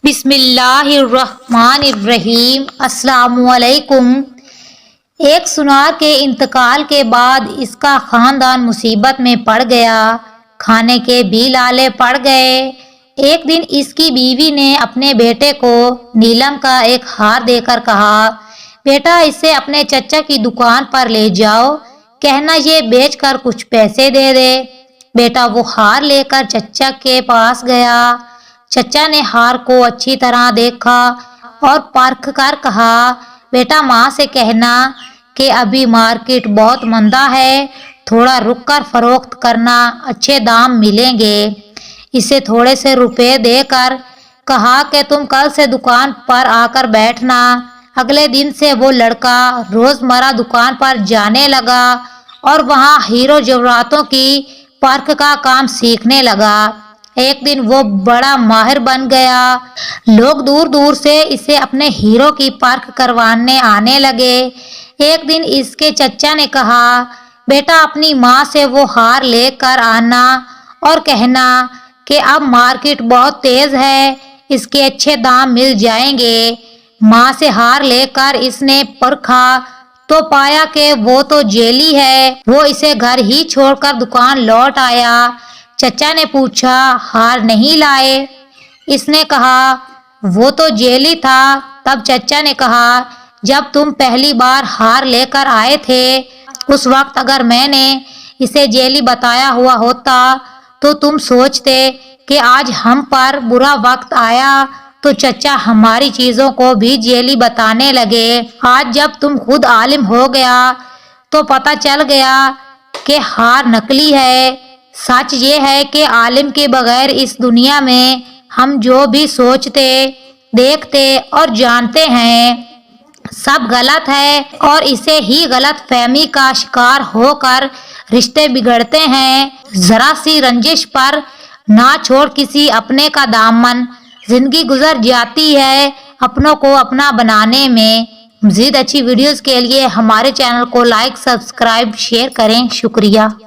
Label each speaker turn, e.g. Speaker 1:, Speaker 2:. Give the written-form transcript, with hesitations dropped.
Speaker 1: بسم اللہ الرحمن الرحیم۔ السلام علیکم۔ ایک سنار کے انتقال کے بعد اس کا خاندان مصیبت میں پڑ گیا، کھانے کے بھی لالے پڑ گئے۔ ایک دن اس کی بیوی نے اپنے بیٹے کو نیلم کا ایک ہار دے کر کہا، بیٹا اسے اپنے چچا کی دکان پر لے جاؤ، کہنا یہ بیچ کر کچھ پیسے دے دے۔ بیٹا وہ ہار لے کر چچا کے پاس گیا۔ چچا نے ہار کو اچھی طرح دیکھا اور پرکھ کر کہا، بیٹا ماں سے کہنا کہ ابھی مارکیٹ بہت مندہ ہے، تھوڑا رک کر فروخت کرنا، اچھے دام ملیں گے۔ اسے تھوڑے سے روپے دے کر کہا کہ تم کل سے دکان پر آ کر بیٹھنا۔ اگلے دن سے وہ لڑکا روزمرہ دکان پر جانے لگا اور وہاں ہیرو جواہراتوں کی پرکھ کا کام سیکھنے لگا۔ ایک دن وہ بڑا ماہر بن گیا۔ لوگ دور دور سے اسے اپنے ہیرو کی پرکھ کروانے آنے لگے۔ ایک دن اس کے چچا نے کہا، بیٹا اپنی ماں سے وہ ہار لے کر آنا اور کہنا کہ اب مارکیٹ بہت تیز ہے، اس کے اچھے دام مل جائیں گے۔ ماں سے ہار لے کر اس نے پرکھا تو پایا کہ وہ تو جیلی ہے۔ وہ اسے گھر ہی چھوڑ کر دکان لوٹ آیا۔ چچا نے پوچھا، ہار نہیں لائے؟ اس نے کہا وہ تو جیلی تھا۔ تب چچا نے کہا، جب تم پہلی بار ہار لے کر آئے تھے اس وقت اگر میں نے اسے جیلی بتایا ہوا ہوتا تو تم سوچتے کہ آج ہم پر برا وقت آیا تو چچا ہماری چیزوں کو بھی جیلی بتانے لگے۔ آج جب تم خود عالم ہو گیا تو پتہ چل گیا کہ ہار نکلی ہے۔ سچ یہ ہے کہ عالم کے بغیر اس دنیا میں ہم جو بھی سوچتے، دیکھتے اور جانتے ہیں سب غلط ہے اور اسے ہی غلط فہمی کا شکار ہو کر رشتے بگڑتے ہیں۔ ذرا سی رنجش پر نہ چھوڑ کسی اپنے کا دامن، زندگی گزر جاتی ہے اپنوں کو اپنا بنانے میں۔ مزید اچھی ویڈیوز کے لیے ہمارے چینل کو لائک، سبسکرائب، شیئر کریں۔ شکریہ۔